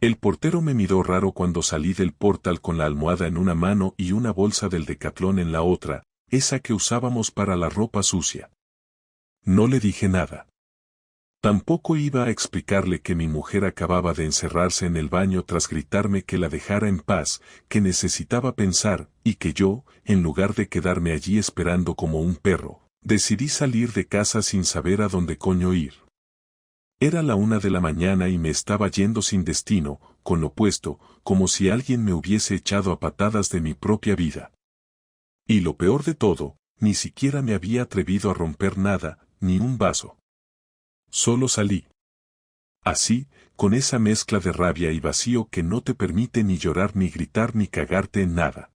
El portero me miró raro cuando salí del portal con la almohada en una mano y una bolsa del Decatlón en la otra, esa que usábamos para la ropa sucia. No le dije nada. Tampoco iba a explicarle que mi mujer acababa de encerrarse en el baño tras gritarme que la dejara en paz, que necesitaba pensar, y que yo, en lugar de quedarme allí esperando como un perro, decidí salir de casa sin saber a dónde coño ir. Era la 1 de la mañana y me estaba yendo sin destino, con lo puesto, como si alguien me hubiese echado a patadas de mi propia vida. Y lo peor de todo, ni siquiera me había atrevido a romper nada, ni un vaso. Solo salí. Así, con esa mezcla de rabia y vacío que no te permite ni llorar ni gritar ni cagarte en nada.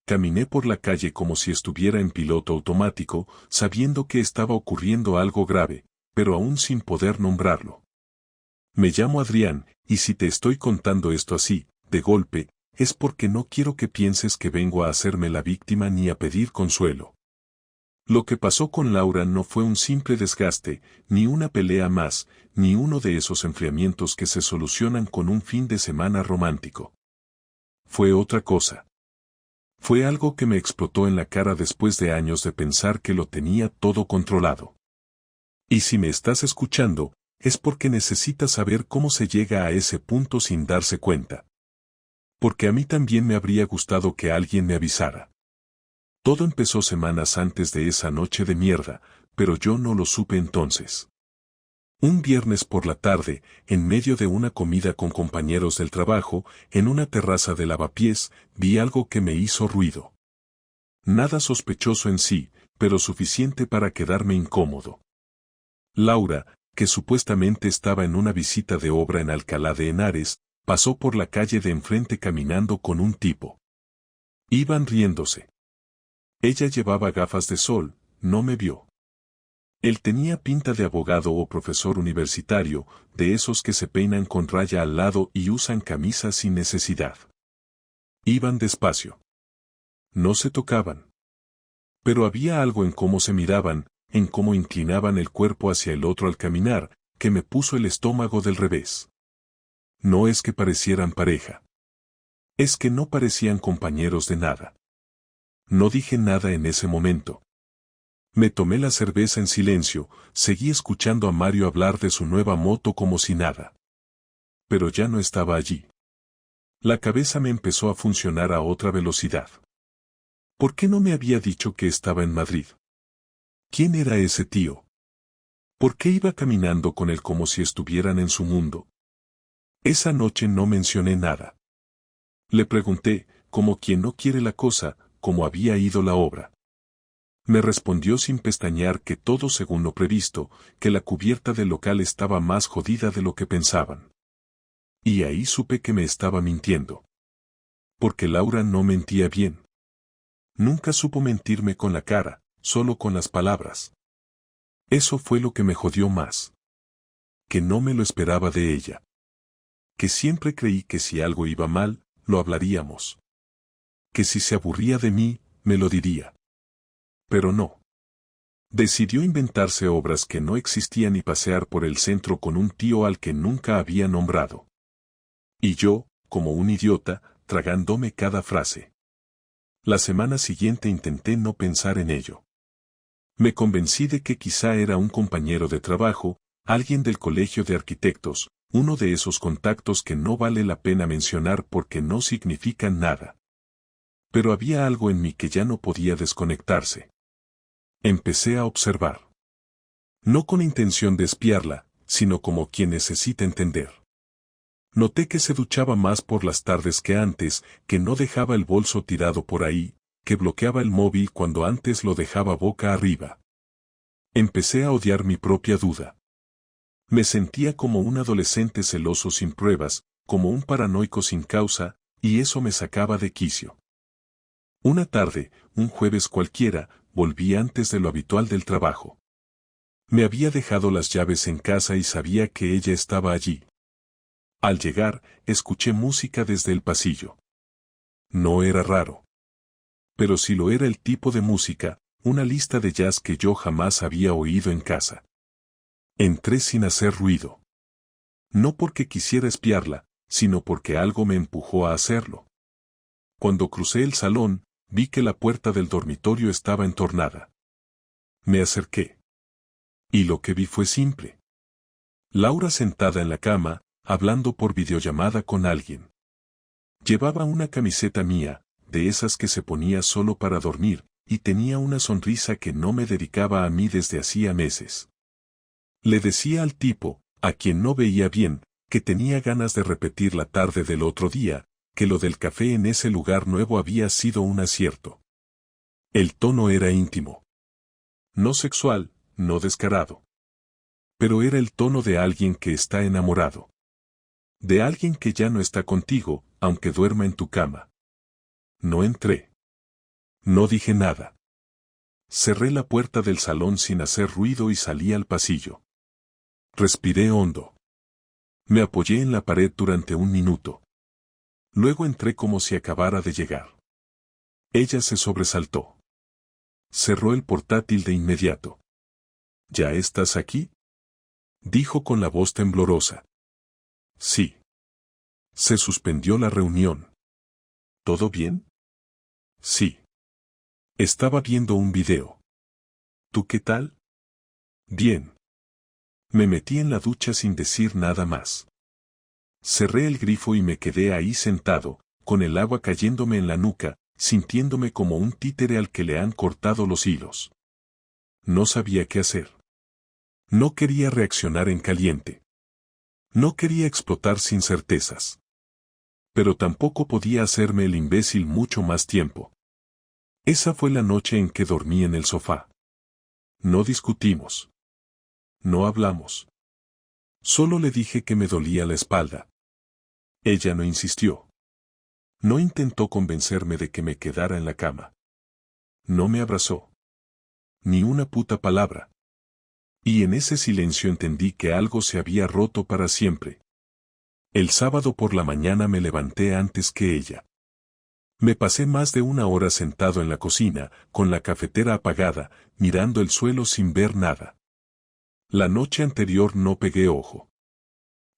Caminé por la calle como si estuviera en piloto automático, sabiendo que estaba ocurriendo algo grave, pero aún sin poder nombrarlo. Me llamo Adrián, y si te estoy contando esto así, de golpe, es porque no quiero que pienses que vengo a hacerme la víctima ni a pedir consuelo. Lo que pasó con Laura no fue un simple desgaste, ni una pelea más, ni uno de esos enfriamientos que se solucionan con un fin de semana romántico. Fue otra cosa. Fue algo que me explotó en la cara después de años de pensar que lo tenía todo controlado. Y si me estás escuchando, es porque necesitas saber cómo se llega a ese punto sin darse cuenta. Porque a mí también me habría gustado que alguien me avisara. Todo empezó semanas antes de esa noche de mierda, pero yo no lo supe entonces. Un viernes por la tarde, en medio de una comida con compañeros del trabajo, en una terraza de lavapiés, vi algo que me hizo ruido. Nada sospechoso en sí, pero suficiente para quedarme incómodo. Laura, que supuestamente estaba en una visita de obra en Alcalá de Henares, pasó por la calle de enfrente caminando con un tipo. Iban riéndose. Ella llevaba gafas de sol, no me vio. Él tenía pinta de abogado o profesor universitario, de esos que se peinan con raya al lado y usan camisas sin necesidad. Iban despacio. No se tocaban. Pero había algo en cómo se miraban, en cómo inclinaban el cuerpo hacia el otro al caminar, que me puso el estómago del revés. No es que parecieran pareja. Es que no parecían compañeros de nada. No dije nada en ese momento. Me tomé la cerveza en silencio, seguí escuchando a Mario hablar de su nueva moto como si nada. Pero ya no estaba allí. La cabeza me empezó a funcionar a otra velocidad. ¿Por qué no me había dicho que estaba en Madrid? ¿Quién era ese tío? ¿Por qué iba caminando con él como si estuvieran en su mundo? Esa noche no mencioné nada. Le pregunté, como quien no quiere la cosa, cómo había ido la obra. Me respondió sin pestañear que todo según lo previsto, que la cubierta del local estaba más jodida de lo que pensaban. Y ahí supe que me estaba mintiendo. Porque Laura no mentía bien. Nunca supo mentirme con la cara, solo con las palabras. Eso fue lo que me jodió más. Que no me lo esperaba de ella. Que siempre creí que si algo iba mal, lo hablaríamos. Que si se aburría de mí, me lo diría. Pero no. Decidió inventarse obras que no existían y pasear por el centro con un tío al que nunca había nombrado. Y yo, como un idiota, tragándome cada frase. La semana siguiente intenté no pensar en ello. Me convencí de que quizá era un compañero de trabajo, alguien del colegio de arquitectos, uno de esos contactos que no vale la pena mencionar porque no significan nada. Pero había algo en mí que ya no podía desconectarse. Empecé a observar. No con intención de espiarla, sino como quien necesita entender. Noté que se duchaba más por las tardes que antes, que no dejaba el bolso tirado por ahí, que bloqueaba el móvil cuando antes lo dejaba boca arriba. Empecé a odiar mi propia duda. Me sentía como un adolescente celoso sin pruebas, como un paranoico sin causa, y eso me sacaba de quicio. Una tarde, un jueves cualquiera, volví antes de lo habitual del trabajo. Me había dejado las llaves en casa y sabía que ella estaba allí. Al llegar, escuché música desde el pasillo. No era raro. Pero sí lo era el tipo de música, una lista de jazz que yo jamás había oído en casa. Entré sin hacer ruido. No porque quisiera espiarla, sino porque algo me empujó a hacerlo. Cuando crucé el salón, vi que la puerta del dormitorio estaba entornada. Me acerqué. Y lo que vi fue simple. Laura sentada en la cama, hablando por videollamada con alguien. Llevaba una camiseta mía, de esas que se ponía solo para dormir, y tenía una sonrisa que no me dedicaba a mí desde hacía meses. Le decía al tipo, a quien no veía bien, que tenía ganas de repetir la tarde del otro día, que lo del café en ese lugar nuevo había sido un acierto. El tono era íntimo. No sexual, no descarado. Pero era el tono de alguien que está enamorado. De alguien que ya no está contigo, aunque duerma en tu cama. No entré. No dije nada. Cerré la puerta del salón sin hacer ruido y salí al pasillo. Respiré hondo. Me apoyé en la pared durante un minuto. Luego entré como si acabara de llegar. Ella se sobresaltó. Cerró el portátil de inmediato. ¿Ya estás aquí?, dijo con la voz temblorosa. Sí. Se suspendió la reunión. ¿Todo bien? Sí. Estaba viendo un video. ¿Tú qué tal? Bien. Me metí en la ducha sin decir nada más. Cerré el grifo y me quedé ahí sentado, con el agua cayéndome en la nuca, sintiéndome como un títere al que le han cortado los hilos. No sabía qué hacer. No quería reaccionar en caliente. No quería explotar sin certezas. Pero tampoco podía hacerme el imbécil mucho más tiempo. Esa fue la noche en que dormí en el sofá. No discutimos. No hablamos. Solo le dije que me dolía la espalda. Ella no insistió. No intentó convencerme de que me quedara en la cama. No me abrazó. Ni una puta palabra. Y en ese silencio entendí que algo se había roto para siempre. El sábado por la mañana me levanté antes que ella. Me pasé más de una hora sentado en la cocina, con la cafetera apagada, mirando el suelo sin ver nada. La noche anterior no pegué ojo.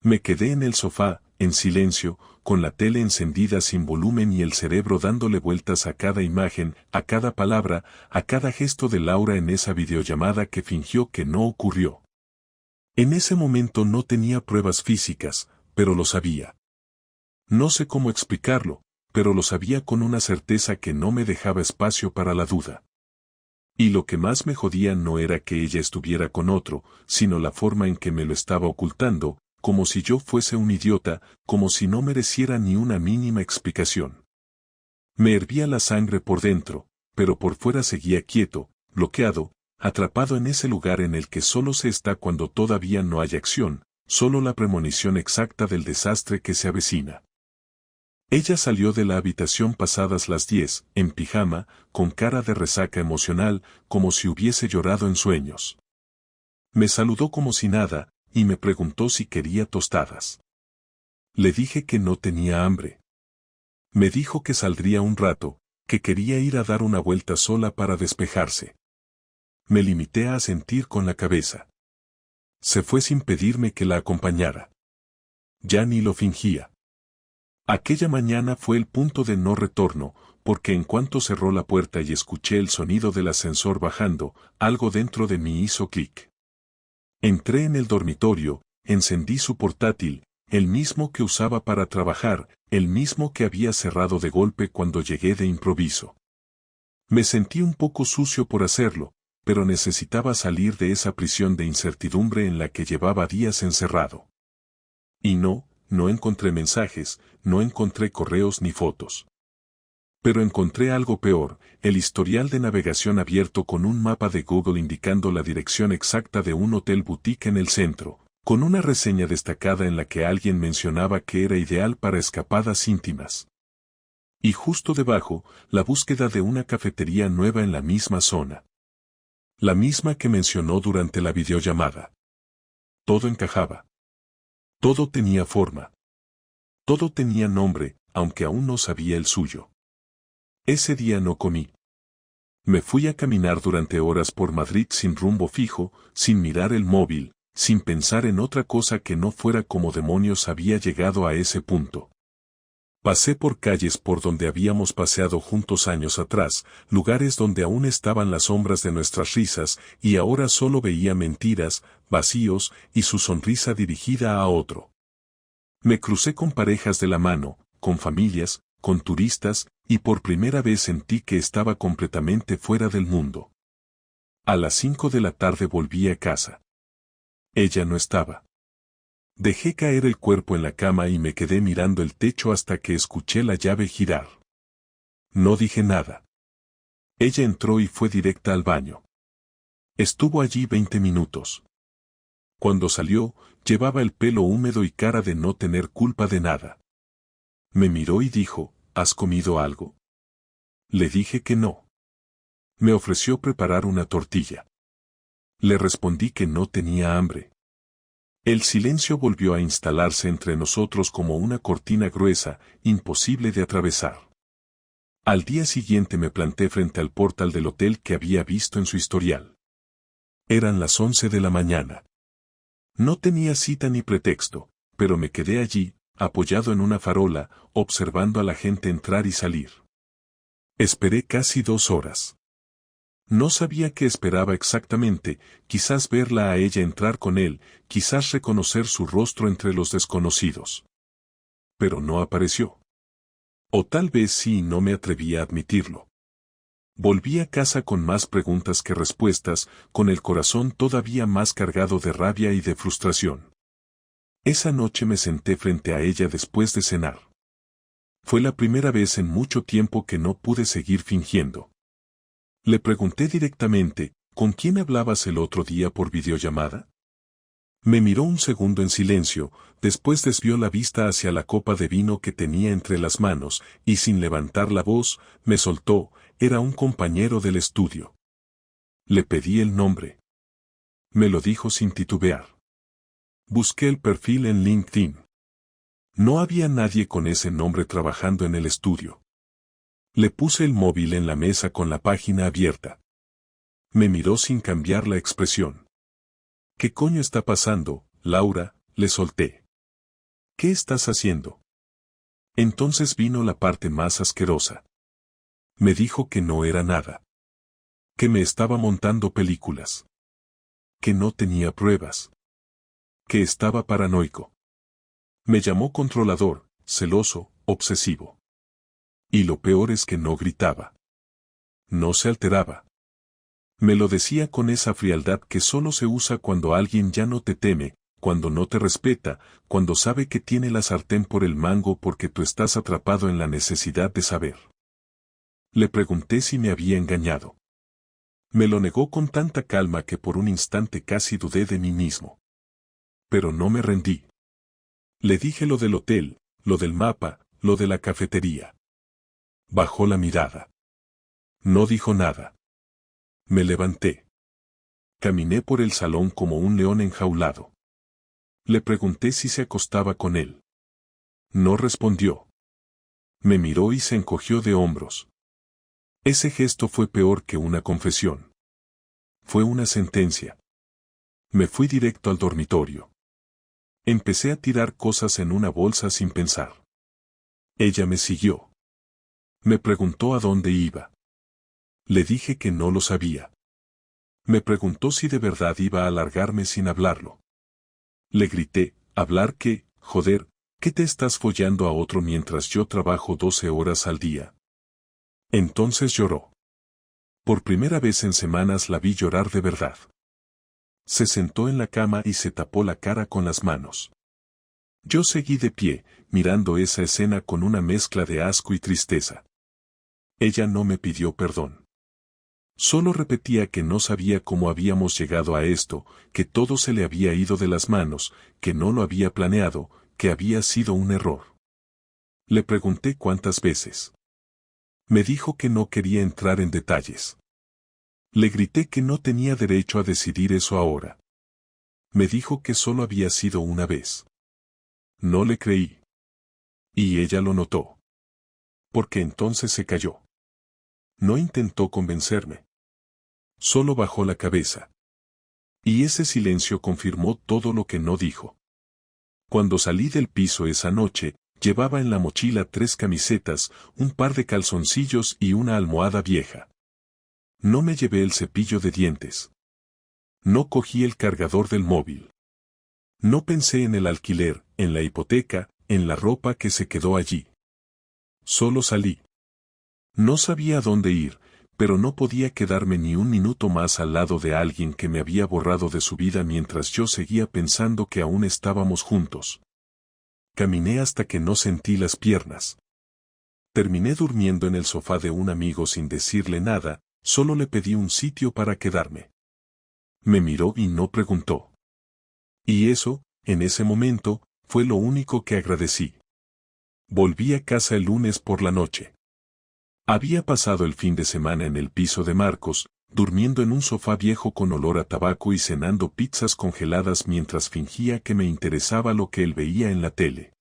Me quedé en el sofá, en silencio, con la tele encendida sin volumen y el cerebro dándole vueltas a cada imagen, a cada palabra, a cada gesto de Laura en esa videollamada que fingió que no ocurrió. En ese momento no tenía pruebas físicas, pero lo sabía. No sé cómo explicarlo, pero lo sabía con una certeza que no me dejaba espacio para la duda. Y lo que más me jodía no era que ella estuviera con otro, sino la forma en que me lo estaba ocultando, como si yo fuese un idiota, como si no mereciera ni una mínima explicación. Me hervía la sangre por dentro, pero por fuera seguía quieto, bloqueado, atrapado en ese lugar en el que solo se está cuando todavía no hay acción, solo la premonición exacta del desastre que se avecina. Ella salió de la habitación pasadas las 10, en pijama, con cara de resaca emocional, como si hubiese llorado en sueños. Me saludó como si nada, y me preguntó si quería tostadas. Le dije que no tenía hambre. Me dijo que saldría un rato, que quería ir a dar una vuelta sola para despejarse. Me limité a asentir con la cabeza. Se fue sin pedirme que la acompañara. Ya ni lo fingía. Aquella mañana fue el punto de no retorno, porque en cuanto cerró la puerta y escuché el sonido del ascensor bajando, algo dentro de mí hizo clic. Entré en el dormitorio, encendí su portátil, el mismo que usaba para trabajar, el mismo que había cerrado de golpe cuando llegué de improviso. Me sentí un poco sucio por hacerlo, pero necesitaba salir de esa prisión de incertidumbre en la que llevaba días encerrado. Y no encontré mensajes, no encontré correos ni fotos. Pero encontré algo peor, el historial de navegación abierto con un mapa de Google indicando la dirección exacta de un hotel boutique en el centro, con una reseña destacada en la que alguien mencionaba que era ideal para escapadas íntimas. Y justo debajo, la búsqueda de una cafetería nueva en la misma zona. La misma que mencionó durante la videollamada. Todo encajaba. Todo tenía forma. Todo tenía nombre, aunque aún no sabía el suyo. Ese día no comí. Me fui a caminar durante horas por Madrid sin rumbo fijo, sin mirar el móvil, sin pensar en otra cosa que no fuera cómo demonios había llegado a ese punto. Pasé por calles por donde habíamos paseado juntos años atrás, lugares donde aún estaban las sombras de nuestras risas, y ahora solo veía mentiras, vacíos, y su sonrisa dirigida a otro. Me crucé con parejas de la mano, con familias, con turistas, y por primera vez sentí que estaba completamente fuera del mundo. A las 5 de la tarde volví a casa. Ella no estaba. Dejé caer el cuerpo en la cama y me quedé mirando el techo hasta que escuché la llave girar. No dije nada. Ella entró y fue directa al baño. Estuvo allí 20 minutos. Cuando salió, llevaba el pelo húmedo y cara de no tener culpa de nada. Me miró y dijo, ¿has comido algo? Le dije que no. Me ofreció preparar una tortilla. Le respondí que no tenía hambre. El silencio volvió a instalarse entre nosotros como una cortina gruesa, imposible de atravesar. Al día siguiente me planté frente al portal del hotel que había visto en su historial. Eran las 11 de la mañana. No tenía cita ni pretexto, pero me quedé allí, apoyado en una farola, observando a la gente entrar y salir. Esperé casi 2 horas. No sabía qué esperaba exactamente, quizás verla a ella entrar con él, quizás reconocer su rostro entre los desconocidos. Pero no apareció. O tal vez sí y no me atreví a admitirlo. Volví a casa con más preguntas que respuestas, con el corazón todavía más cargado de rabia y de frustración. Esa noche me senté frente a ella después de cenar. Fue la primera vez en mucho tiempo que no pude seguir fingiendo. Le pregunté directamente, ¿con quién hablabas el otro día por videollamada? Me miró un segundo en silencio, después desvió la vista hacia la copa de vino que tenía entre las manos, y sin levantar la voz, me soltó, era un compañero del estudio. Le pedí el nombre. Me lo dijo sin titubear. Busqué el perfil en LinkedIn. No había nadie con ese nombre trabajando en el estudio. Le puse el móvil en la mesa con la página abierta. Me miró sin cambiar la expresión. ¿Qué coño está pasando, Laura? Le solté. ¿Qué estás haciendo? Entonces vino la parte más asquerosa. Me dijo que no era nada. Que me estaba montando películas. Que no tenía pruebas. Que estaba paranoico. Me llamó controlador, celoso, obsesivo. Y lo peor es que no gritaba. No se alteraba. Me lo decía con esa frialdad que solo se usa cuando alguien ya no te teme, cuando no te respeta, cuando sabe que tiene la sartén por el mango porque tú estás atrapado en la necesidad de saber. Le pregunté si me había engañado. Me lo negó con tanta calma que por un instante casi dudé de mí mismo. Pero no me rendí. Le dije lo del hotel, lo del mapa, lo de la cafetería. Bajó la mirada. No dijo nada. Me levanté. Caminé por el salón como un león enjaulado. Le pregunté si se acostaba con él. No respondió. Me miró y se encogió de hombros. Ese gesto fue peor que una confesión. Fue una sentencia. Me fui directo al dormitorio. Empecé a tirar cosas en una bolsa sin pensar. Ella me siguió. Me preguntó a dónde iba. Le dije que no lo sabía. Me preguntó si de verdad iba a largarme sin hablarlo. Le grité, ¿hablar qué, joder, qué te estás follando a otro mientras yo trabajo 12 horas al día? Entonces lloró. Por primera vez en semanas la vi llorar de verdad. Se sentó en la cama y se tapó la cara con las manos. Yo seguí de pie, mirando esa escena con una mezcla de asco y tristeza. Ella no me pidió perdón. Solo repetía que no sabía cómo habíamos llegado a esto, que todo se le había ido de las manos, que no lo había planeado, que había sido un error. Le pregunté cuántas veces. Me dijo que no quería entrar en detalles. Le grité que no tenía derecho a decidir eso ahora. Me dijo que solo había sido una vez. No le creí. Y ella lo notó. Porque entonces se calló. No intentó convencerme. Solo bajó la cabeza. Y ese silencio confirmó todo lo que no dijo. Cuando salí del piso esa noche, llevaba en la mochila 3 camisetas, un par de calzoncillos y una almohada vieja. No me llevé el cepillo de dientes. No cogí el cargador del móvil. No pensé en el alquiler, en la hipoteca, en la ropa que se quedó allí. Solo salí. No sabía a dónde ir, pero no podía quedarme ni un minuto más al lado de alguien que me había borrado de su vida mientras yo seguía pensando que aún estábamos juntos. Caminé hasta que no sentí las piernas. Terminé durmiendo en el sofá de un amigo sin decirle nada, solo le pedí un sitio para quedarme. Me miró y no preguntó. Y eso, en ese momento, fue lo único que agradecí. Volví a casa el lunes por la noche. Había pasado el fin de semana en el piso de Marcos, durmiendo en un sofá viejo con olor a tabaco y cenando pizzas congeladas mientras fingía que me interesaba lo que él veía en la tele.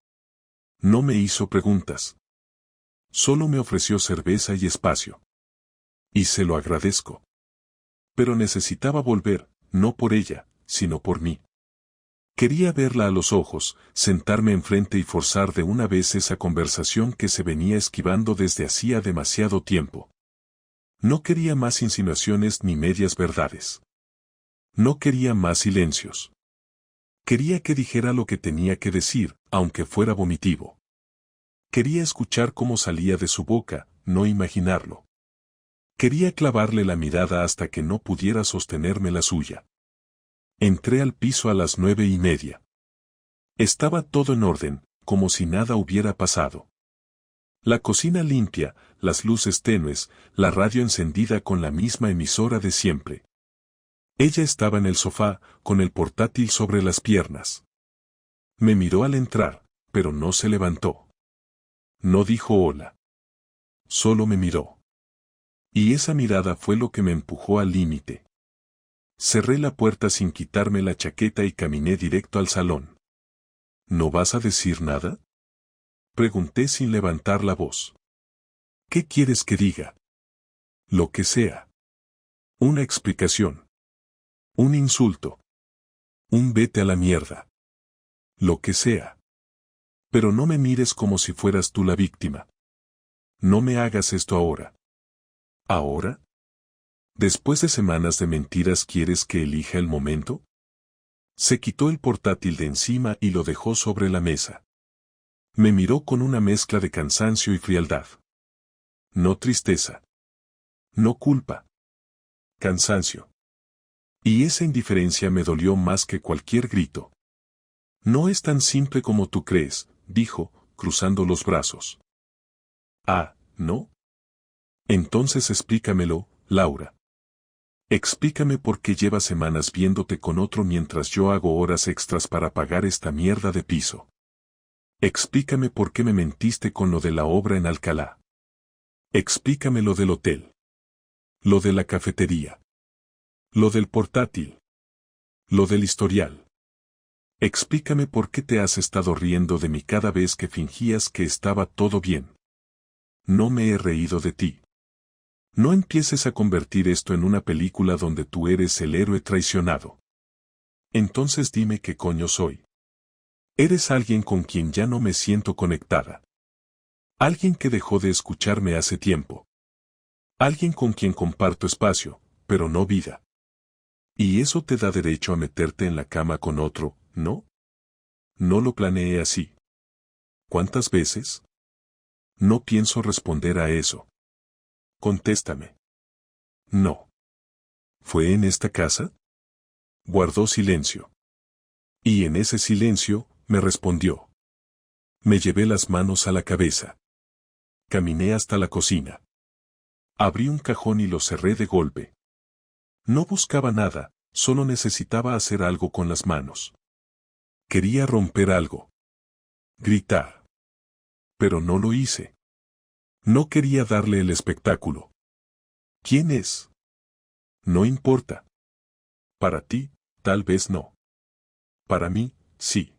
No me hizo preguntas. Solo me ofreció cerveza y espacio. Y se lo agradezco. Pero necesitaba volver, no por ella, sino por mí. Quería verla a los ojos, sentarme enfrente y forzar de una vez esa conversación que se venía esquivando desde hacía demasiado tiempo. No quería más insinuaciones ni medias verdades. No quería más silencios. Quería que dijera lo que tenía que decir, aunque fuera vomitivo. Quería escuchar cómo salía de su boca, no imaginarlo. Quería clavarle la mirada hasta que no pudiera sostenerme la suya. Entré al piso a las 9:30. Estaba todo en orden, como si nada hubiera pasado. La cocina limpia, las luces tenues, la radio encendida con la misma emisora de siempre. Ella estaba en el sofá, con el portátil sobre las piernas. Me miró al entrar, pero no se levantó. No dijo hola. Solo me miró. Y esa mirada fue lo que me empujó al límite. Cerré la puerta sin quitarme la chaqueta y caminé directo al salón. ¿No vas a decir nada?, pregunté sin levantar la voz. ¿Qué quieres que diga? Lo que sea. Una explicación. Un insulto. Un vete a la mierda. Lo que sea. Pero no me mires como si fueras tú la víctima. No me hagas esto ahora. ¿Ahora? ¿Después de semanas de mentiras quieres que elija el momento? Se quitó el portátil de encima y lo dejó sobre la mesa. Me miró con una mezcla de cansancio y frialdad. No tristeza. No culpa. Cansancio. Y esa indiferencia me dolió más que cualquier grito. No es tan simple como tú crees, dijo, cruzando los brazos. Ah, ¿no? Entonces explícamelo, Laura. Explícame por qué llevas semanas viéndote con otro mientras yo hago horas extras para pagar esta mierda de piso. Explícame por qué me mentiste con lo de la obra en Alcalá. Explícame lo del hotel. Lo de la cafetería. Lo del portátil. Lo del historial. Explícame por qué te has estado riendo de mí cada vez que fingías que estaba todo bien. No me he reído de ti. No empieces a convertir esto en una película donde tú eres el héroe traicionado. Entonces dime qué coño soy. Eres alguien con quien ya no me siento conectada. Alguien que dejó de escucharme hace tiempo. Alguien con quien comparto espacio, pero no vida. Y eso te da derecho a meterte en la cama con otro, ¿no? No lo planeé así. ¿Cuántas veces? No pienso responder a eso. Contéstame. No. ¿Fue en esta casa? Guardó silencio. Y en ese silencio, me respondió. Me llevé las manos a la cabeza. Caminé hasta la cocina. Abrí un cajón y lo cerré de golpe. No buscaba nada, solo necesitaba hacer algo con las manos. Quería romper algo. Gritar. Pero no lo hice. No quería darle el espectáculo. ¿Quién es? No importa. Para ti, tal vez no. Para mí, sí.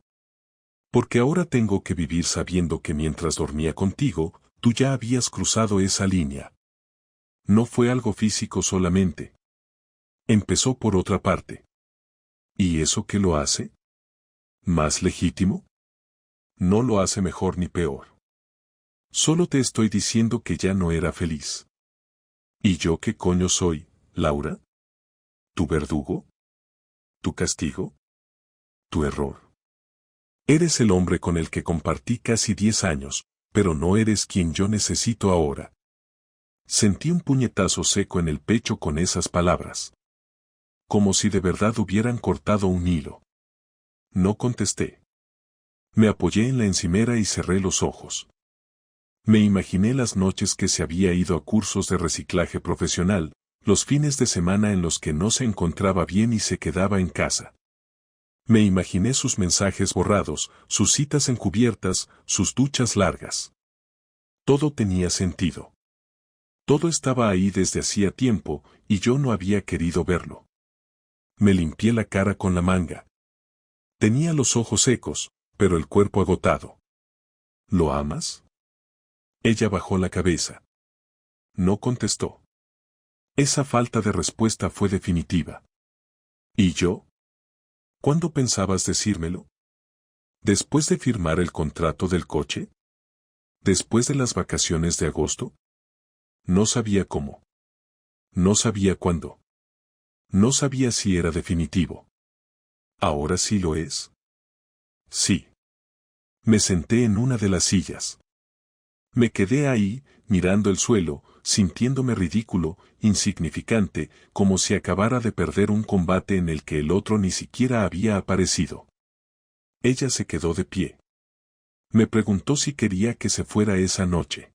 Porque ahora tengo que vivir sabiendo que mientras dormía contigo, tú ya habías cruzado esa línea. No fue algo físico solamente. Empezó por otra parte. ¿Y eso qué lo hace? ¿Más legítimo? No lo hace mejor ni peor. Solo te estoy diciendo que ya no era feliz. ¿Y yo qué coño soy, Laura? ¿Tu verdugo? ¿Tu castigo? ¿Tu error? Eres el hombre con el que compartí casi 10 años, pero no eres quien yo necesito ahora. Sentí un puñetazo seco en el pecho con esas palabras. Como si de verdad hubieran cortado un hilo. No contesté. Me apoyé en la encimera y cerré los ojos. Me imaginé las noches que se había ido a cursos de reciclaje profesional, los fines de semana en los que no se encontraba bien y se quedaba en casa. Me imaginé sus mensajes borrados, sus citas encubiertas, sus duchas largas. Todo tenía sentido. Todo estaba ahí desde hacía tiempo, y yo no había querido verlo. Me limpié la cara con la manga. Tenía los ojos secos, pero el cuerpo agotado. ¿Lo amas? Ella bajó la cabeza. No contestó. Esa falta de respuesta fue definitiva. ¿Y yo? ¿Cuándo pensabas decírmelo? ¿Después de firmar el contrato del coche? ¿Después de las vacaciones de agosto? No sabía cómo. No sabía cuándo. No sabía si era definitivo. ¿Ahora sí lo es? Sí. Me senté en una de las sillas. Me quedé ahí, mirando el suelo, sintiéndome ridículo, insignificante, como si acabara de perder un combate en el que el otro ni siquiera había aparecido. Ella se quedó de pie. Me preguntó si quería que se fuera esa noche.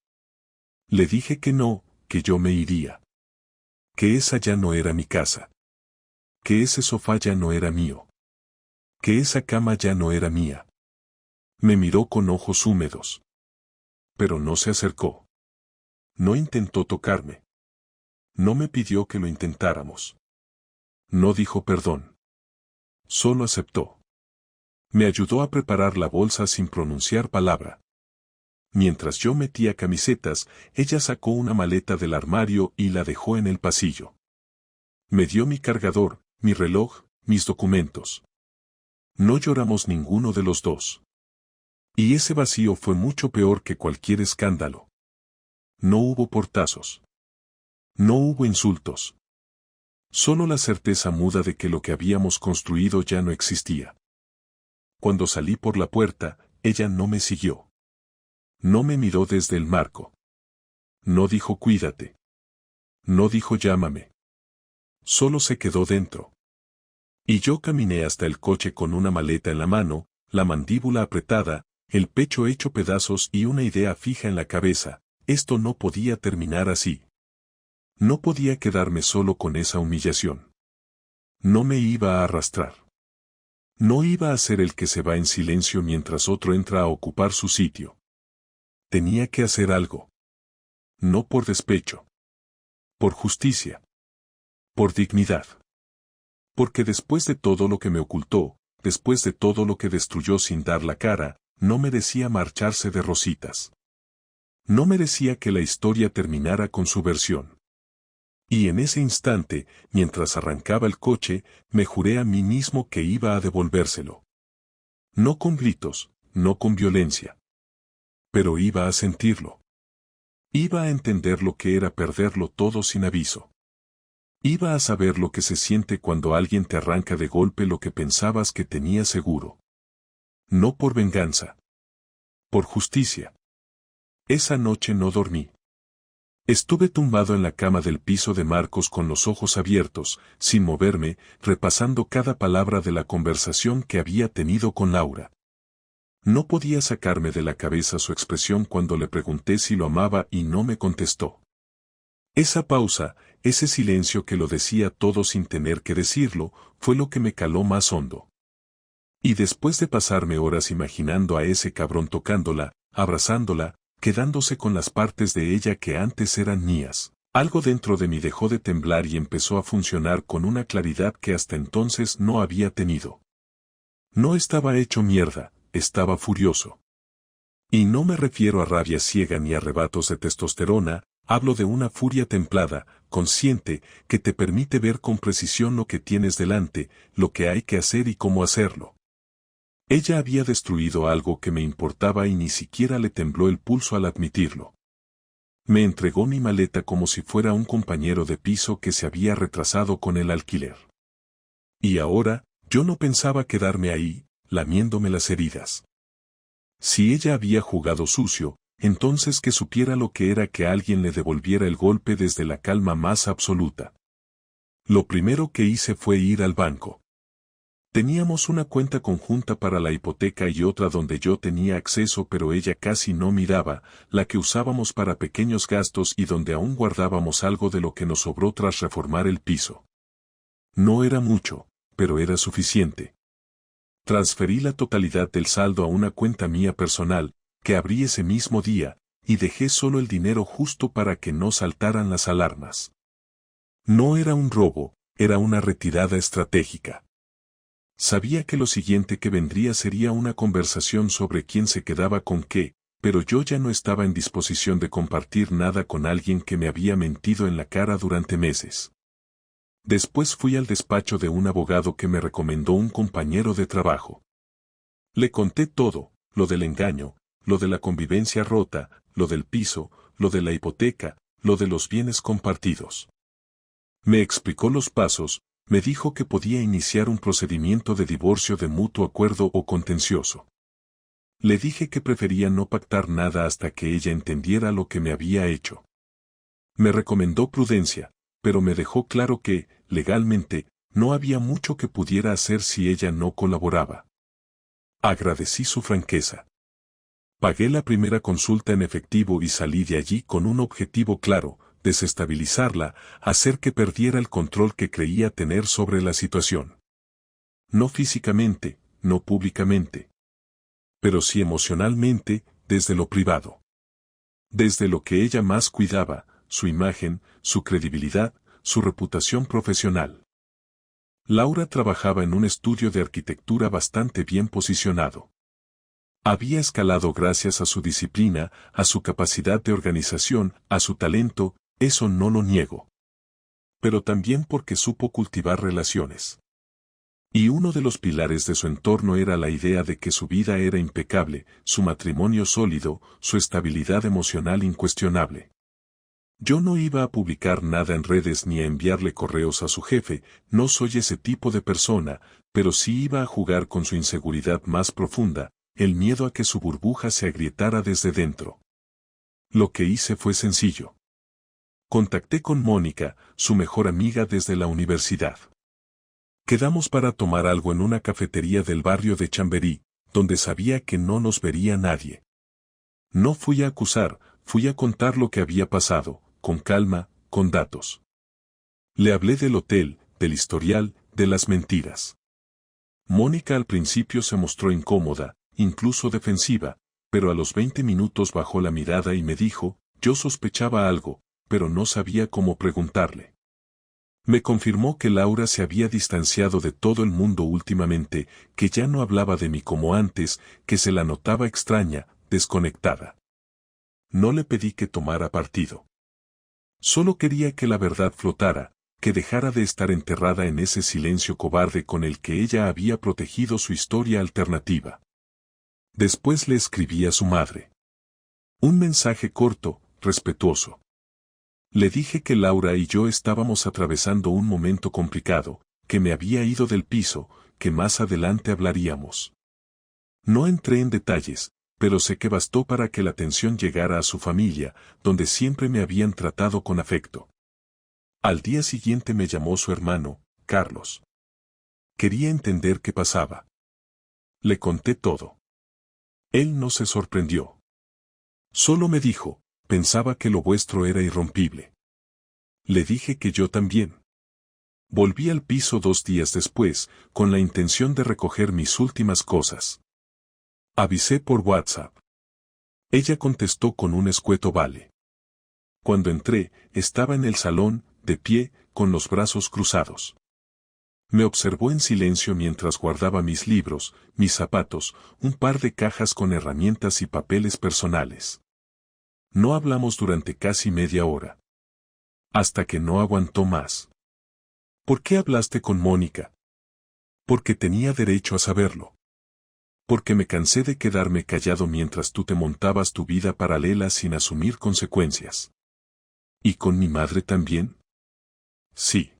Le dije que no, que yo me iría. Que esa ya no era mi casa. Que ese sofá ya no era mío. Que esa cama ya no era mía. Me miró con ojos húmedos. Pero no se acercó. No intentó tocarme. No me pidió que lo intentáramos. No dijo perdón. Solo aceptó. Me ayudó a preparar la bolsa sin pronunciar palabra. Mientras yo metía camisetas, ella sacó una maleta del armario y la dejó en el pasillo. Me dio mi cargador, mi reloj, mis documentos. No lloramos ninguno de los dos. Y ese vacío fue mucho peor que cualquier escándalo. No hubo portazos. No hubo insultos. Solo la certeza muda de que lo que habíamos construido ya no existía. Cuando salí por la puerta, ella no me siguió. No me miró desde el marco. No dijo cuídate. No dijo llámame. Solo se quedó dentro. Y yo caminé hasta el coche con una maleta en la mano, la mandíbula apretada, el pecho hecho pedazos y una idea fija en la cabeza: esto no podía terminar así. No podía quedarme solo con esa humillación. No me iba a arrastrar. No iba a ser el que se va en silencio mientras otro entra a ocupar su sitio. Tenía que hacer algo. No por despecho. Por justicia. Por dignidad. Porque después de todo lo que me ocultó, después de todo lo que destruyó sin dar la cara, no merecía marcharse de rositas. No merecía que la historia terminara con su versión. Y en ese instante, mientras arrancaba el coche, me juré a mí mismo que iba a devolvérselo. No con gritos, no con violencia. Pero iba a sentirlo. Iba a entender lo que era perderlo todo sin aviso. Iba a saber lo que se siente cuando alguien te arranca de golpe lo que pensabas que tenías seguro. No por venganza. Por justicia. Esa noche no dormí. Estuve tumbado en la cama del piso de Marcos con los ojos abiertos, sin moverme, repasando cada palabra de la conversación que había tenido con Laura. No podía sacarme de la cabeza su expresión cuando le pregunté si lo amaba y no me contestó. Esa pausa, ese silencio que lo decía todo sin tener que decirlo, fue lo que me caló más hondo. Y después de pasarme horas imaginando a ese cabrón tocándola, abrazándola, quedándose con las partes de ella que antes eran mías, algo dentro de mí dejó de temblar y empezó a funcionar con una claridad que hasta entonces no había tenido. No estaba hecho mierda, estaba furioso. Y no me refiero a rabia ciega ni a arrebatos de testosterona, Hablo de una furia templada, consciente, que te permite ver con precisión lo que tienes delante, lo que hay que hacer y cómo hacerlo. Ella había destruido algo que me importaba y ni siquiera le tembló el pulso al admitirlo. Me entregó mi maleta como si fuera un compañero de piso que se había retrasado con el alquiler. Y ahora, yo no pensaba quedarme ahí, lamiéndome las heridas. Si ella había jugado sucio, entonces que supiera lo que era que alguien le devolviera el golpe desde la calma más absoluta. Lo primero que hice fue ir al banco. Teníamos una cuenta conjunta para la hipoteca y otra donde yo tenía acceso pero ella casi no miraba, la que usábamos para pequeños gastos y donde aún guardábamos algo de lo que nos sobró tras reformar el piso. No era mucho, pero era suficiente. Transferí la totalidad del saldo a una cuenta mía personal, que abrí ese mismo día, y dejé solo el dinero justo para que no saltaran las alarmas. No era un robo, era una retirada estratégica. Sabía que lo siguiente que vendría sería una conversación sobre quién se quedaba con qué, pero yo ya no estaba en disposición de compartir nada con alguien que me había mentido en la cara durante meses. Después fui al despacho de un abogado que me recomendó un compañero de trabajo. Le conté todo, lo del engaño, lo de la convivencia rota, lo del piso, lo de la hipoteca, lo de los bienes compartidos. Me explicó los pasos, me dijo que podía iniciar un procedimiento de divorcio de mutuo acuerdo o contencioso. Le dije que prefería no pactar nada hasta que ella entendiera lo que me había hecho. Me recomendó prudencia, pero me dejó claro que, legalmente, no había mucho que pudiera hacer si ella no colaboraba. Agradecí su franqueza. Pagué la primera consulta en efectivo y salí de allí con un objetivo claro: desestabilizarla, hacer que perdiera el control que creía tener sobre la situación. No físicamente, no públicamente. Pero sí emocionalmente, desde lo privado. Desde lo que ella más cuidaba, su imagen, su credibilidad, su reputación profesional. Laura trabajaba en un estudio de arquitectura bastante bien posicionado. Había escalado gracias a su disciplina, a su capacidad de organización, a su talento, eso no lo niego. Pero también porque supo cultivar relaciones. Y uno de los pilares de su entorno era la idea de que su vida era impecable, su matrimonio sólido, su estabilidad emocional incuestionable. Yo no iba a publicar nada en redes ni a enviarle correos a su jefe, no soy ese tipo de persona, pero sí iba a jugar con su inseguridad más profunda, el miedo a que su burbuja se agrietara desde dentro. Lo que hice fue sencillo. Contacté con Mónica, su mejor amiga desde la universidad. Quedamos para tomar algo en una cafetería del barrio de Chamberí, donde sabía que no nos vería nadie. No fui a acusar, fui a contar lo que había pasado, con calma, con datos. Le hablé del hotel, del historial, de las mentiras. Mónica al principio se mostró incómoda, incluso defensiva, pero a los 20 minutos bajó la mirada y me dijo: yo sospechaba algo, pero no sabía cómo preguntarle. Me confirmó que Laura se había distanciado de todo el mundo últimamente, que ya no hablaba de mí como antes, que se la notaba extraña, desconectada. No le pedí que tomara partido. Solo quería que la verdad flotara, que dejara de estar enterrada en ese silencio cobarde con el que ella había protegido su historia alternativa. Después le escribí a su madre. Un mensaje corto, respetuoso. Le dije que Laura y yo estábamos atravesando un momento complicado, que me había ido del piso, que más adelante hablaríamos. No entré en detalles, pero sé que bastó para que la atención llegara a su familia, donde siempre me habían tratado con afecto. Al día siguiente me llamó su hermano, Carlos. Quería entender qué pasaba. Le conté todo. Él no se sorprendió. Solo me dijo: pensaba que lo vuestro era irrompible. Le dije que yo también. Volví al piso 2 días después, con la intención de recoger mis últimas cosas. Avisé por WhatsApp. Ella contestó con un escueto vale. Cuando entré, estaba en el salón, de pie, con los brazos cruzados. Me observó en silencio mientras guardaba mis libros, mis zapatos, un par de cajas con herramientas y papeles personales. No hablamos durante casi media hora. Hasta que no aguantó más. ¿Por qué hablaste con Mónica? Porque tenía derecho a saberlo. Porque me cansé de quedarme callado mientras tú te montabas tu vida paralela sin asumir consecuencias. ¿Y con mi madre también? Sí.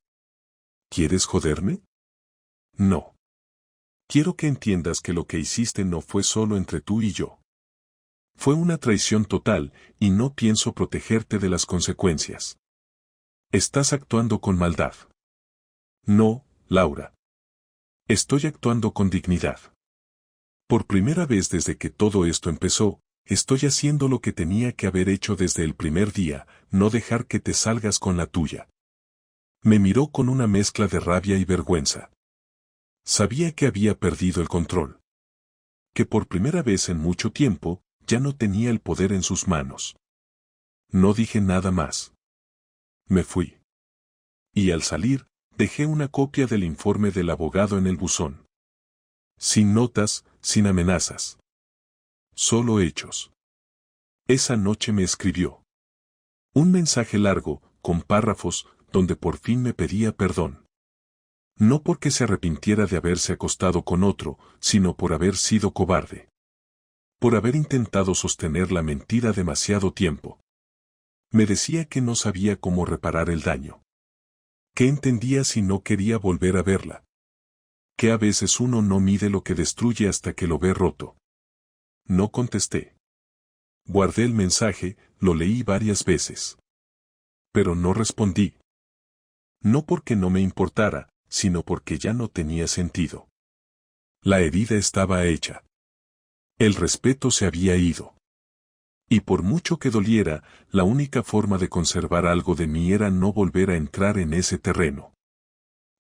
¿Quieres joderme? No. Quiero que entiendas que lo que hiciste no fue solo entre tú y yo. Fue una traición total, y no pienso protegerte de las consecuencias. Estás actuando con maldad. No, Laura. Estoy actuando con dignidad. Por primera vez desde que todo esto empezó, estoy haciendo lo que tenía que haber hecho desde el primer día, no dejar que te salgas con la tuya. Me miró con una mezcla de rabia y vergüenza. Sabía que había perdido el control. Que por primera vez en mucho tiempo, ya no tenía el poder en sus manos. No dije nada más. Me fui. Y al salir, dejé una copia del informe del abogado en el buzón. Sin notas, sin amenazas. Solo hechos. Esa noche me escribió. Un mensaje largo, con párrafos, donde por fin me pedía perdón. No porque se arrepintiera de haberse acostado con otro, sino por haber sido cobarde. Por haber intentado sostener la mentira demasiado tiempo. Me decía que no sabía cómo reparar el daño. ¿Qué entendía si no quería volver a verla? Que a veces uno no mide lo que destruye hasta que lo ve roto. No contesté. Guardé el mensaje, lo leí varias veces. Pero no respondí. No porque no me importara, sino porque ya no tenía sentido. La herida estaba hecha. El respeto se había ido. Y por mucho que doliera, la única forma de conservar algo de mí era no volver a entrar en ese terreno.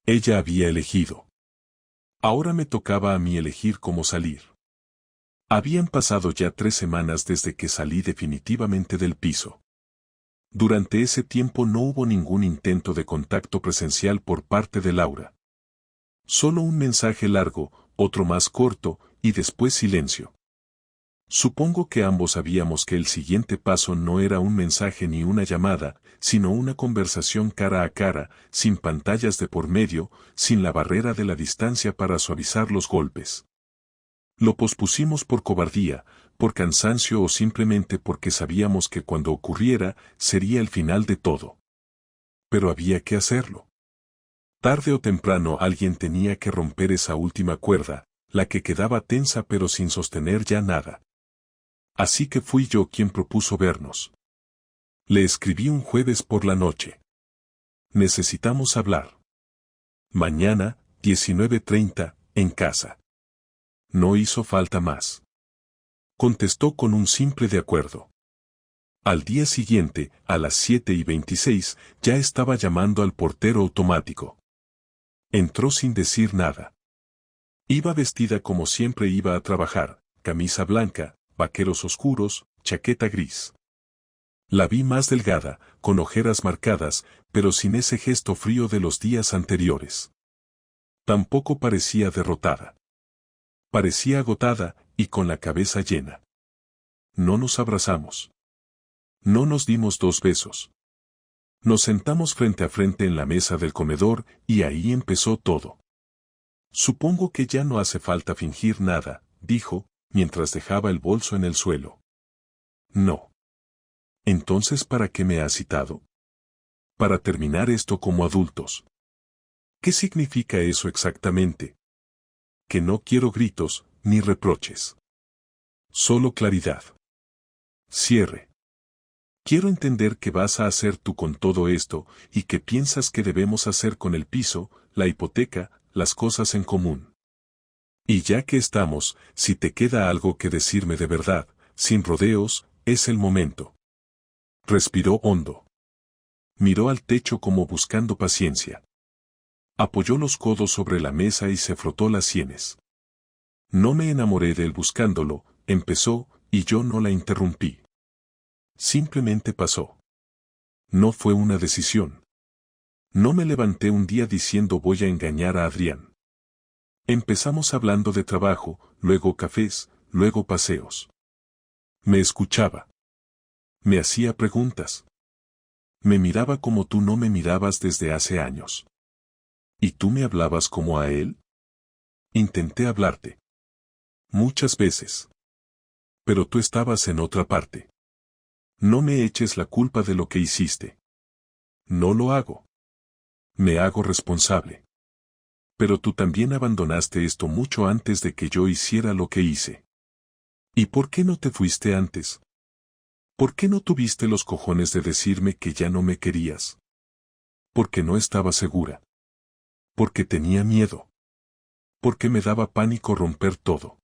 Ella había elegido. Ahora me tocaba a mí elegir cómo salir. Habían pasado ya 3 semanas desde que salí definitivamente del piso. Durante ese tiempo no hubo ningún intento de contacto presencial por parte de Laura. Solo un mensaje largo, otro más corto, y después silencio. Supongo que ambos sabíamos que el siguiente paso no era un mensaje ni una llamada, sino una conversación cara a cara, sin pantallas de por medio, sin la barrera de la distancia para suavizar los golpes. Lo pospusimos por cobardía, por cansancio o simplemente porque sabíamos que cuando ocurriera, sería el final de todo. Pero había que hacerlo. Tarde o temprano alguien tenía que romper esa última cuerda, la que quedaba tensa pero sin sostener ya nada. Así que fui yo quien propuso vernos. Le escribí un jueves por la noche. Necesitamos hablar. Mañana, 19:30, en casa. No hizo falta más. Contestó con un simple de acuerdo. Al día siguiente, a las 7:26, ya estaba llamando al portero automático. Entró sin decir nada. Iba vestida como siempre iba a trabajar, camisa blanca, vaqueros oscuros, chaqueta gris. La vi más delgada, con ojeras marcadas, pero sin ese gesto frío de los días anteriores. Tampoco parecía derrotada. Parecía agotada, y con la cabeza llena. No nos abrazamos. No nos dimos 2 besos. Nos sentamos frente a frente en la mesa del comedor, y ahí empezó todo. Supongo que ya no hace falta fingir nada, dijo, mientras dejaba el bolso en el suelo. No. Entonces, ¿para qué me has citado? Para terminar esto como adultos. ¿Qué significa eso exactamente? Que no quiero gritos, ni reproches. Solo claridad. Cierre. Quiero entender qué vas a hacer tú con todo esto, y qué piensas que debemos hacer con el piso, la hipoteca, las cosas en común. Y ya que estamos, si te queda algo que decirme de verdad, sin rodeos, es el momento. Respiró hondo. Miró al techo como buscando paciencia. Apoyó los codos sobre la mesa y se frotó las sienes. No me enamoré de él buscándolo, empezó, y yo no la interrumpí. Simplemente pasó. No fue una decisión. No me levanté un día diciendo voy a engañar a Adrián. Empezamos hablando de trabajo, luego cafés, luego paseos. Me escuchaba. Me hacía preguntas. Me miraba como tú no me mirabas desde hace años. ¿Y tú me hablabas como a él? Intenté hablarte. Muchas veces. Pero tú estabas en otra parte. No me eches la culpa de lo que hiciste. No lo hago. Me hago responsable. Pero tú también abandonaste esto mucho antes de que yo hiciera lo que hice. ¿Y por qué no te fuiste antes? ¿Por qué no tuviste los cojones de decirme que ya no me querías? Porque no estaba segura. Porque tenía miedo. Porque me daba pánico romper todo.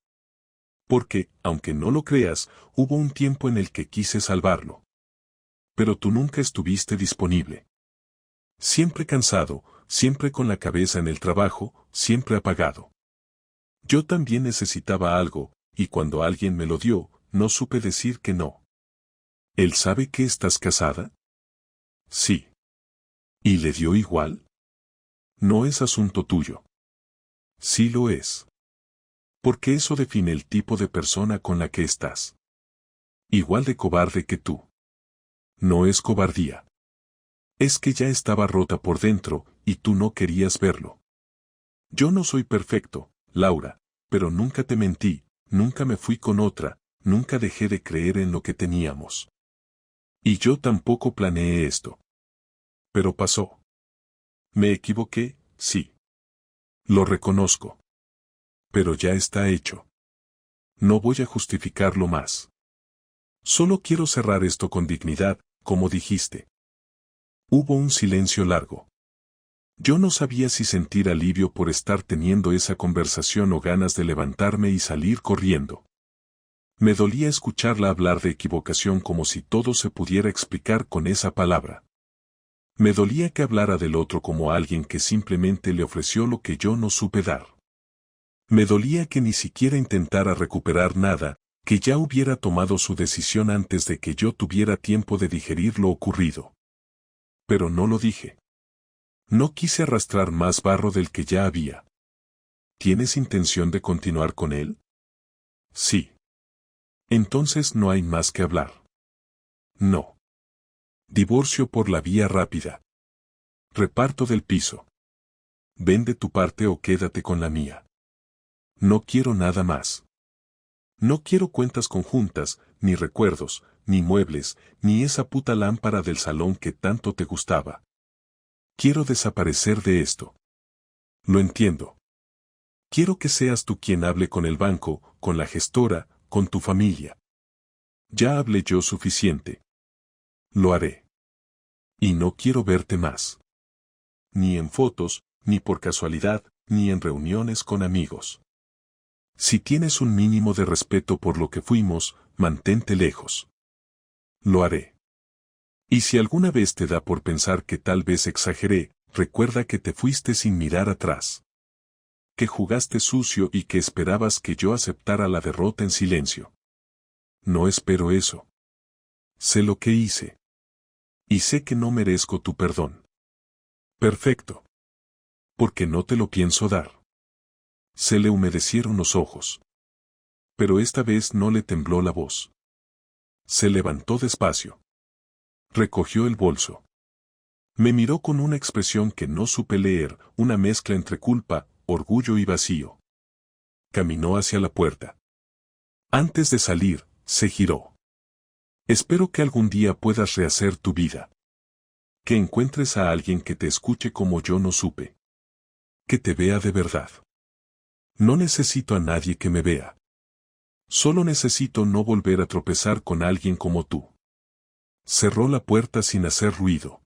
Porque, aunque no lo creas, hubo un tiempo en el que quise salvarlo. Pero tú nunca estuviste disponible. Siempre cansado, siempre con la cabeza en el trabajo, siempre apagado. Yo también necesitaba algo, y cuando alguien me lo dio, no supe decir que no. ¿Él sabe que estás casada? Sí. ¿Y le dio igual? No es asunto tuyo. Sí lo es. Porque eso define el tipo de persona con la que estás. Igual de cobarde que tú. No es cobardía. Es que ya estaba rota por dentro, y tú no querías verlo. Yo no soy perfecto, Laura, pero nunca te mentí, nunca me fui con otra, nunca dejé de creer en lo que teníamos. Y yo tampoco planeé esto. Pero pasó. Me equivoqué, sí. Lo reconozco. Pero ya está hecho. No voy a justificarlo más. Solo quiero cerrar esto con dignidad, como dijiste. Hubo un silencio largo. Yo no sabía si sentir alivio por estar teniendo esa conversación o ganas de levantarme y salir corriendo. Me dolía escucharla hablar de equivocación como si todo se pudiera explicar con esa palabra. Me dolía que hablara del otro como alguien que simplemente le ofreció lo que yo no supe dar. Me dolía que ni siquiera intentara recuperar nada, que ya hubiera tomado su decisión antes de que yo tuviera tiempo de digerir lo ocurrido. Pero no lo dije. No quise arrastrar más barro del que ya había. ¿Tienes intención de continuar con él? Sí. Entonces no hay más que hablar. No. Divorcio por la vía rápida. Reparto del piso. Vende tu parte o quédate con la mía. No quiero nada más. No quiero cuentas conjuntas, ni recuerdos, ni muebles, ni esa puta lámpara del salón que tanto te gustaba. Quiero desaparecer de esto. Lo entiendo. Quiero que seas tú quien hable con el banco, con la gestora, con tu familia. Ya hablé yo suficiente. Lo haré. Y no quiero verte más. Ni en fotos, ni por casualidad, ni en reuniones con amigos. Si tienes un mínimo de respeto por lo que fuimos, mantente lejos. Lo haré. Y si alguna vez te da por pensar que tal vez exageré, recuerda que te fuiste sin mirar atrás. Que jugaste sucio y que esperabas que yo aceptara la derrota en silencio. No espero eso. Sé lo que hice. Y sé que no merezco tu perdón. Perfecto. Porque no te lo pienso dar. Se le humedecieron los ojos. Pero esta vez no le tembló la voz. Se levantó despacio. Recogió el bolso. Me miró con una expresión que no supe leer, una mezcla entre culpa, orgullo y vacío. Caminó hacia la puerta. Antes de salir, se giró. Espero que algún día puedas rehacer tu vida. Que encuentres a alguien que te escuche como yo no supe. Que te vea de verdad. No necesito a nadie que me vea. Solo necesito no volver a tropezar con alguien como tú. Cerró la puerta sin hacer ruido.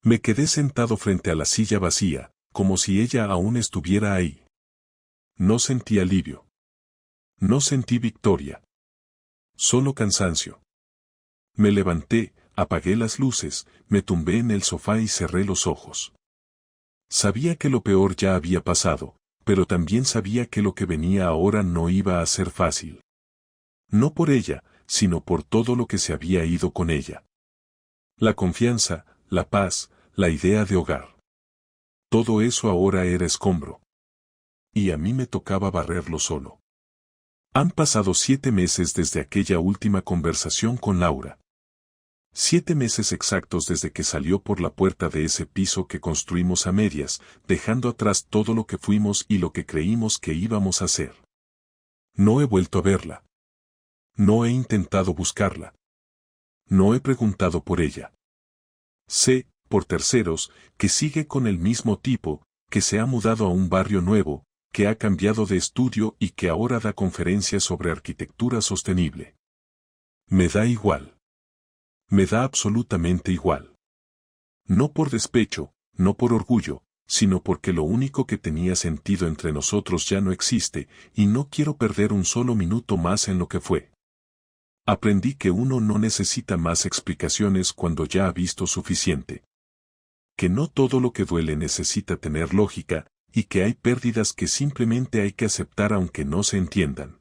Me quedé sentado frente a la silla vacía, como si ella aún estuviera ahí. No sentí alivio. No sentí victoria. Solo cansancio. Me levanté, apagué las luces, me tumbé en el sofá y cerré los ojos. Sabía que lo peor ya había pasado, pero también sabía que lo que venía ahora no iba a ser fácil. No por ella, sino por todo lo que se había ido con ella. La confianza, la paz, la idea de hogar. Todo eso ahora era escombro. Y a mí me tocaba barrerlo solo. Han pasado 7 meses desde aquella última conversación con Laura. 7 meses exactos desde que salió por la puerta de ese piso que construimos a medias, dejando atrás todo lo que fuimos y lo que creímos que íbamos a hacer. No he vuelto a verla. No he intentado buscarla. No he preguntado por ella. Sé, por terceros, que sigue con el mismo tipo, que se ha mudado a un barrio nuevo, que ha cambiado de estudio y que ahora da conferencias sobre arquitectura sostenible. Me da igual. Me da absolutamente igual. No por despecho, no por orgullo, sino porque lo único que tenía sentido entre nosotros ya no existe, y no quiero perder un solo minuto más en lo que fue. Aprendí que uno no necesita más explicaciones cuando ya ha visto suficiente. Que no todo lo que duele necesita tener lógica, y que hay pérdidas que simplemente hay que aceptar aunque no se entiendan.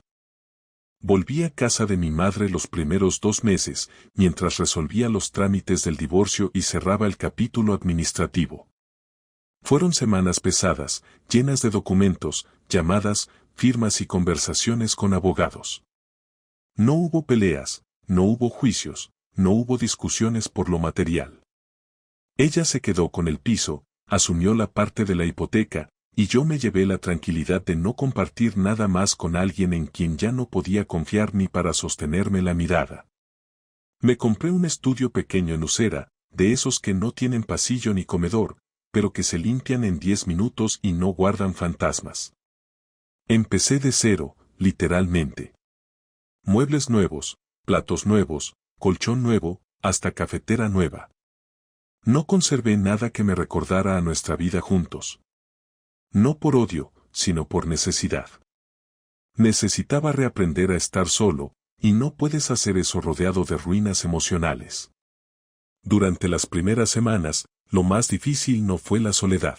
Volví a casa de mi madre los primeros 2 meses, mientras resolvía los trámites del divorcio y cerraba el capítulo administrativo. Fueron semanas pesadas, llenas de documentos, llamadas, firmas y conversaciones con abogados. No hubo peleas, no hubo juicios, no hubo discusiones por lo material. Ella se quedó con el piso, asumió la parte de la hipoteca, y yo me llevé la tranquilidad de no compartir nada más con alguien en quien ya no podía confiar ni para sostenerme la mirada. Me compré un estudio pequeño en Usera, de esos que no tienen pasillo ni comedor, pero que se limpian en 10 minutos y no guardan fantasmas. Empecé de cero, literalmente. Muebles nuevos, platos nuevos, colchón nuevo, hasta cafetera nueva. No conservé nada que me recordara a nuestra vida juntos. No por odio, sino por necesidad. Necesitaba reaprender a estar solo, y no puedes hacer eso rodeado de ruinas emocionales. Durante las primeras semanas, lo más difícil no fue la soledad.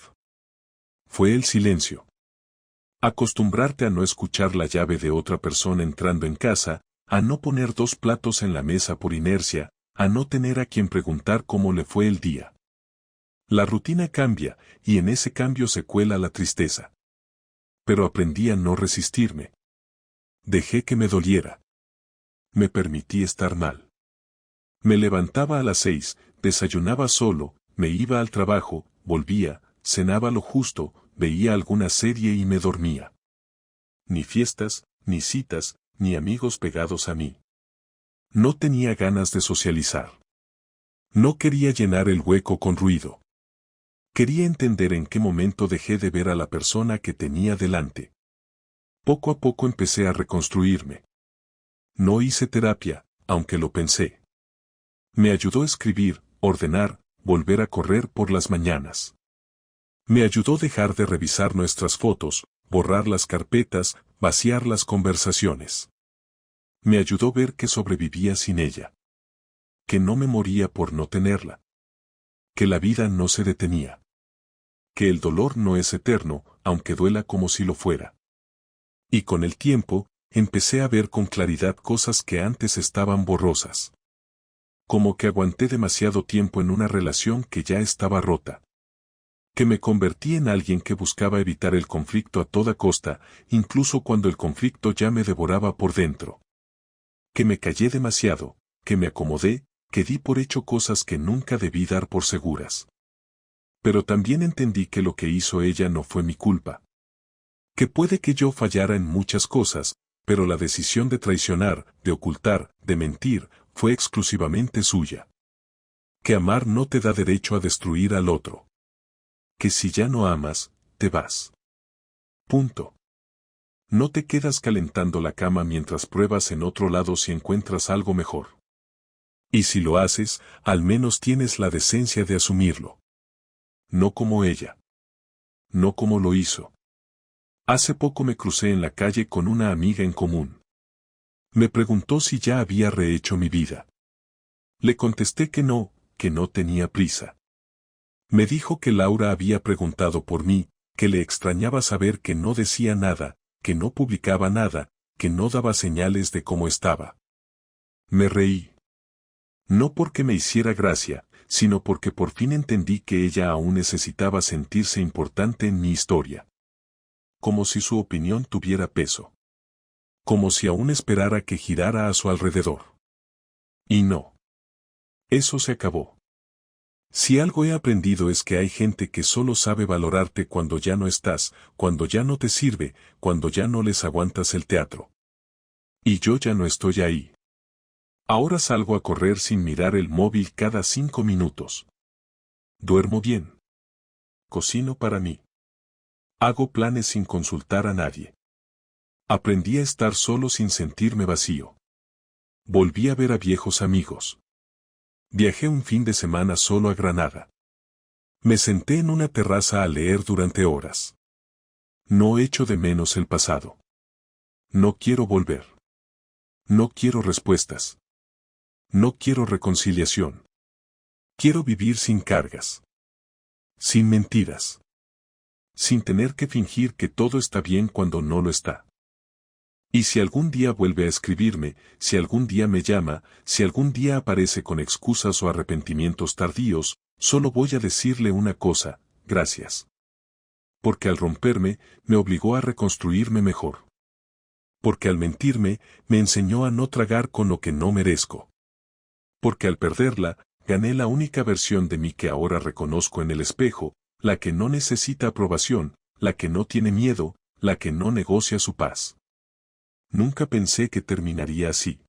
Fue el silencio. Acostumbrarte a no escuchar la llave de otra persona entrando en casa, a no poner 2 platos en la mesa por inercia, a no tener a quien preguntar cómo le fue el día. La rutina cambia, y en ese cambio se cuela la tristeza. Pero aprendí a no resistirme. Dejé que me doliera. Me permití estar mal. Me levantaba a las 6, desayunaba solo, me iba al trabajo, volvía, cenaba lo justo, veía alguna serie y me dormía. Ni fiestas, ni citas, ni amigos pegados a mí. No tenía ganas de socializar. No quería llenar el hueco con ruido. Quería entender en qué momento dejé de ver a la persona que tenía delante. Poco a poco empecé a reconstruirme. No hice terapia, aunque lo pensé. Me ayudó a escribir, ordenar, volver a correr por las mañanas. Me ayudó a dejar de revisar nuestras fotos, borrar las carpetas, vaciar las conversaciones. Me ayudó a ver que sobrevivía sin ella. Que no me moría por no tenerla. Que la vida no se detenía. Que el dolor no es eterno, aunque duela como si lo fuera. Y con el tiempo, empecé a ver con claridad cosas que antes estaban borrosas. Como que aguanté demasiado tiempo en una relación que ya estaba rota. Que me convertí en alguien que buscaba evitar el conflicto a toda costa, incluso cuando el conflicto ya me devoraba por dentro. Que me callé demasiado, que me acomodé, que di por hecho cosas que nunca debí dar por seguras. Pero también entendí que lo que hizo ella no fue mi culpa. Que puede que yo fallara en muchas cosas, pero la decisión de traicionar, de ocultar, de mentir, fue exclusivamente suya. Que amar no te da derecho a destruir al otro. Que si ya no amas, te vas. Punto. No te quedas calentando la cama mientras pruebas en otro lado si encuentras algo mejor. Y si lo haces, al menos tienes la decencia de asumirlo. No como ella. No como lo hizo. Hace poco me crucé en la calle con una amiga en común. Me preguntó si ya había rehecho mi vida. Le contesté que no tenía prisa. Me dijo que Laura había preguntado por mí, que le extrañaba saber que no decía nada, que no publicaba nada, que no daba señales de cómo estaba. Me reí. No porque me hiciera gracia, sino porque por fin entendí que ella aún necesitaba sentirse importante en mi historia. Como si su opinión tuviera peso. Como si aún esperara que girara a su alrededor. Y no. Eso se acabó. Si algo he aprendido es que hay gente que solo sabe valorarte cuando ya no estás, cuando ya no te sirve, cuando ya no les aguantas el teatro. Y yo ya no estoy ahí. Ahora salgo a correr sin mirar el móvil cada 5 minutos. Duermo bien. Cocino para mí. Hago planes sin consultar a nadie. Aprendí a estar solo sin sentirme vacío. Volví a ver a viejos amigos. Viajé un fin de semana solo a Granada. Me senté en una terraza a leer durante horas. No echo de menos el pasado. No quiero volver. No quiero respuestas. No quiero reconciliación. Quiero vivir sin cargas. Sin mentiras. Sin tener que fingir que todo está bien cuando no lo está. Y si algún día vuelve a escribirme, si algún día me llama, si algún día aparece con excusas o arrepentimientos tardíos, solo voy a decirle una cosa: gracias. Porque al romperme, me obligó a reconstruirme mejor. Porque al mentirme, me enseñó a no tragar con lo que no merezco. Porque al perderla, gané la única versión de mí que ahora reconozco en el espejo, la que no necesita aprobación, la que no tiene miedo, la que no negocia su paz. Nunca pensé que terminaría así.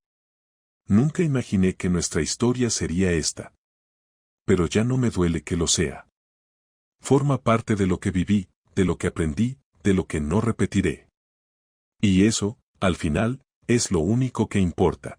Nunca imaginé que nuestra historia sería esta. Pero ya no me duele que lo sea. Forma parte de lo que viví, de lo que aprendí, de lo que no repetiré. Y eso, al final, es lo único que importa.